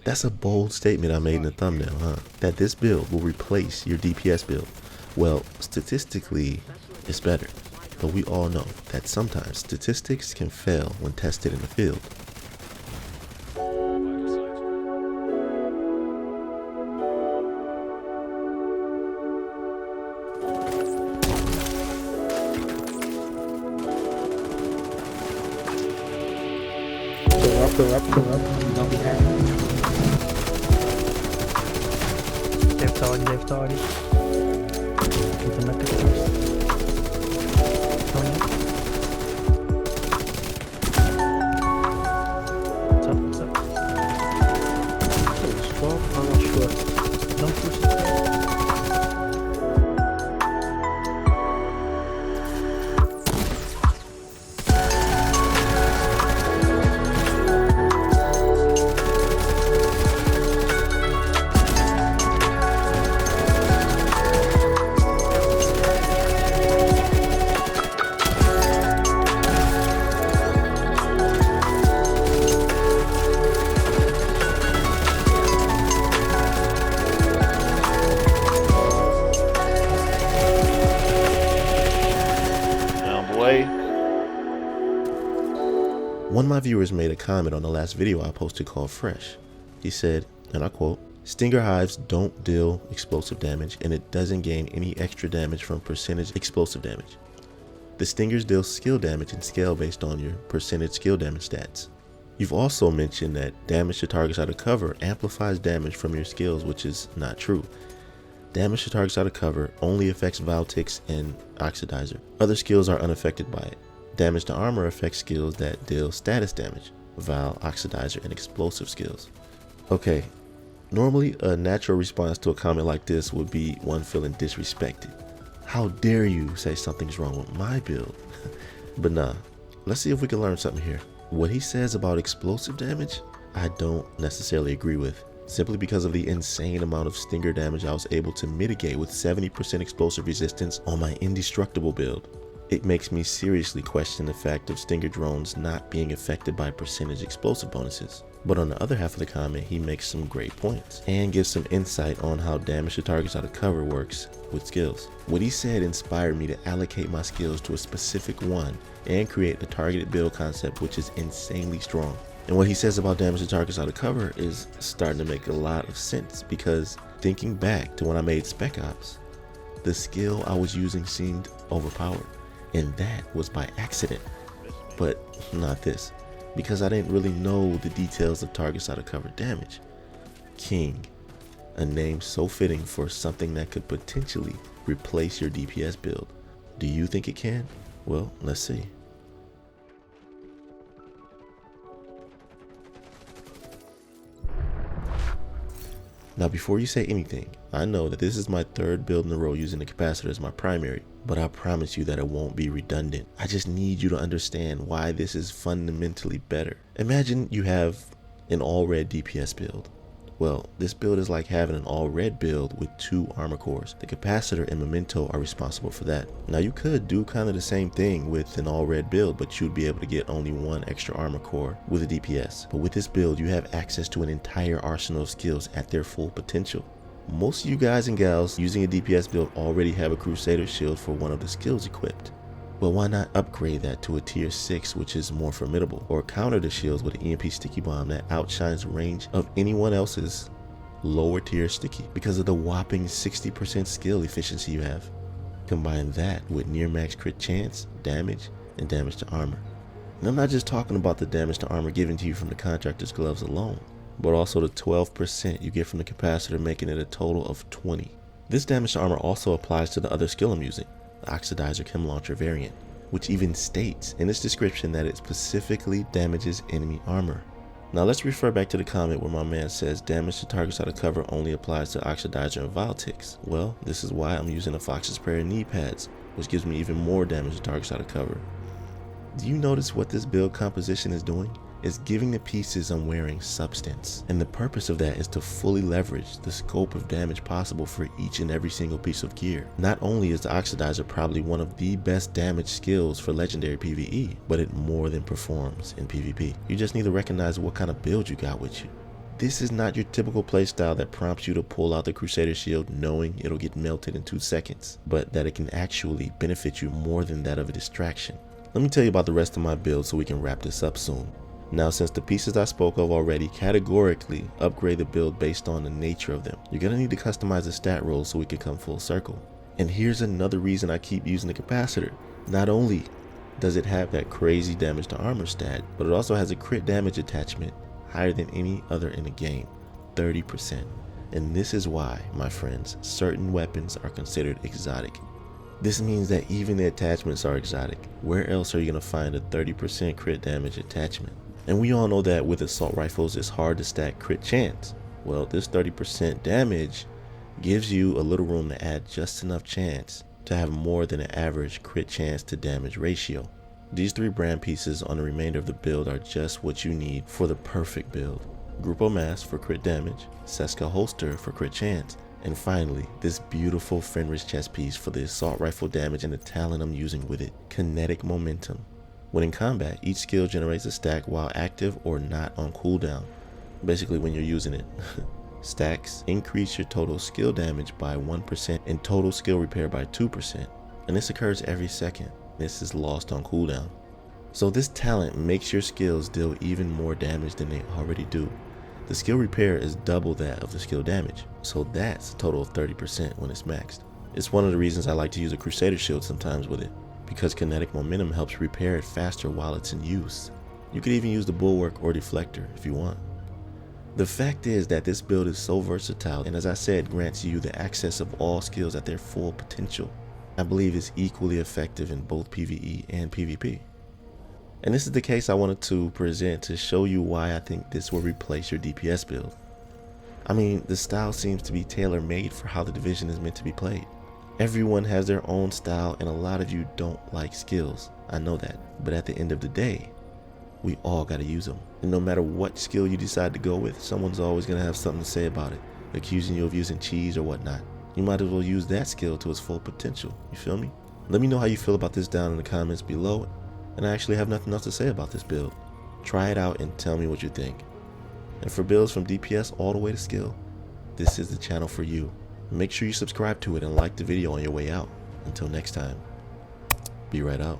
That's a bold statement I made in the thumbnail, huh? That this build will replace your DPS build. Well, statistically, it's better. But we all know that sometimes statistics can fail when tested in the field. Go up. Don't be happy. 𝐿𝐷. Kita mati first. What's up? Stop, I'm not sure. Don't push it. One of my viewers made a comment on the last video I posted called Fresh. He said, and I quote, "Stinger hives don't deal explosive damage and it doesn't gain any extra damage from percentage explosive damage. The stingers deal skill damage and scale based on your percentage skill damage stats. You've also mentioned that damage to targets out of cover amplifies damage from your skills, which is not true. Damage to targets out of cover only affects 𝐉𝒂𝒂𝒔 and 𝐼𝐴𝐳𝐷. Other skills are unaffected by it. Damage to armor affects skills that deal status damage, 𝐷, 𝐼𝐴𝐳𝐷, and explosive skills." Okay, normally a natural response to a comment like this would be one feeling disrespected. How dare you say something's wrong with my build? But nah, let's see if we can learn something here. What he says about explosive damage, I don't necessarily agree with, simply because of the insane amount of stinger damage I was able to mitigate with 70% explosive resistance on my indestructible build. It makes me seriously question the fact of stinger drones not being affected by percentage explosive bonuses. But on the other half of the comment, he makes some great points and gives some insight on how damage to targets out of cover works with skills. What he said inspired me to allocate my skills to a specific one and create a targeted build concept which is insanely strong. And what he says about damage to targets out of cover is starting to make a lot of sense, because thinking back to when I made Spec Ops, the skill I was using seemed overpowered. And that was by accident, but not this, because I didn't really know the details of targets out of cover damage. King, a name so fitting for something that could potentially replace your DPS build. Do you think it can? Well, let's see. Now before you say anything, I know that this is my third build in a row using the capacitor as my primary, but I promise you that it won't be redundant. I just need you to understand why this is fundamentally better. Imagine you have an all red DPS build. Well, this build is like having an all red build with 2 armor cores. The capacitor and memento are responsible for that. Now you could do kind of the same thing with an all red build, but you'd be able to get only 1 extra armor core with a DPS. But with this build, you have access to an entire arsenal of skills at their full potential. Most of you guys and gals using a DPS build already have a Crusader shield for one of the skills equipped. Well, why not upgrade that to a tier 6, which is more formidable, or counter the shields with an EMP sticky bomb that outshines the range of anyone else's lower tier sticky because of the whopping 60% skill efficiency you have. Combine that with near max crit chance, damage, and damage to armor. And I'm not just talking about the damage to armor given to you from the contractor's gloves alone, but also the 12% you get from the capacitor, making it a total of 20. This damage to armor also applies to the other skill I'm using, the Oxidizer Chem Launcher variant, which even states in its description that it specifically damages enemy armor. Now let's refer back to the comment where my man says damage to targets out of cover only applies to Oxidizer and 𝐷. Well, this is why I'm using the Fox's Prayer knee pads, which gives me even more damage to targets out of cover. Do you notice what this build composition is doing? It's giving the pieces I'm wearing substance, and the purpose of that is to fully leverage the scope of damage possible for each and every single piece of gear. Not only is the Oxidizer probably one of the best damage skills for legendary PvE, but it more than performs in PvP. You just need to recognize what kind of build you got with you. This is not your typical playstyle that prompts you to pull out the Crusader shield knowing it'll get melted in 2 seconds, but that it can actually benefit you more than that of a distraction. Let me tell you about the rest of my build so we can wrap this up soon. Now, since the pieces I spoke of already categorically upgrade the build based on the nature of them, you're going to need to customize the stat roll so we can come full circle. And here's another reason I keep using the capacitor. Not only does it have that crazy damage to armor stat, but it also has a crit damage attachment higher than any other in the game, 30%. And this is why, my friends, certain weapons are considered exotic. This means that even the attachments are exotic. Where else are you going to find a 30% crit damage attachment? And we all know that with assault rifles it's hard to stack crit chance. Well, this 30% damage gives you a little room to add just enough chance to have more than an average crit chance to damage ratio. These 3 brand pieces on the remainder of the build are just what you need for the perfect build. Grupo Mask for crit damage, 𝐶𝐳𝐞 holster for crit chance, and finally this beautiful Fenris chest piece for the assault rifle damage and the talent I'm using with it, kinetic momentum. When in combat, each skill generates a stack while active or not on cooldown, basically when you're using it. Stacks increase your total skill damage by 1% and total skill repair by 2%, and this occurs every second. This is lost on cooldown. So this talent makes your skills deal even more damage than they already do. The skill repair is double that of the skill damage, so that's a total of 30% when it's maxed. It's one of the reasons I like to use a Crusader shield sometimes with it, because kinetic momentum helps repair it faster while it's in use. You could even use the bulwark or deflector if you want. The fact is that this build is so versatile, and as I said, grants you the access of all skills at their full potential. I believe it's equally effective in both PvE and PvP. And this is the case I wanted to present to show you why I think this will replace your DPS build. I mean, the style seems to be tailor-made for how the division is meant to be played. Everyone has their own style, and a lot of you don't like skills. I know that, but at the end of the day, we all gotta use them. And no matter what skill you decide to go with, someone's always gonna have something to say about it, accusing you of using cheese or whatnot. You might as well use that skill to its full potential, you feel me? Let me know how you feel about this down in the comments below, and I actually have nothing else to say about this build. Try it out and tell me what you think. And for builds from DPS all the way to skill, this is the channel for you. Make sure you subscribe to it and like the video on your way out. Until next time, be right out.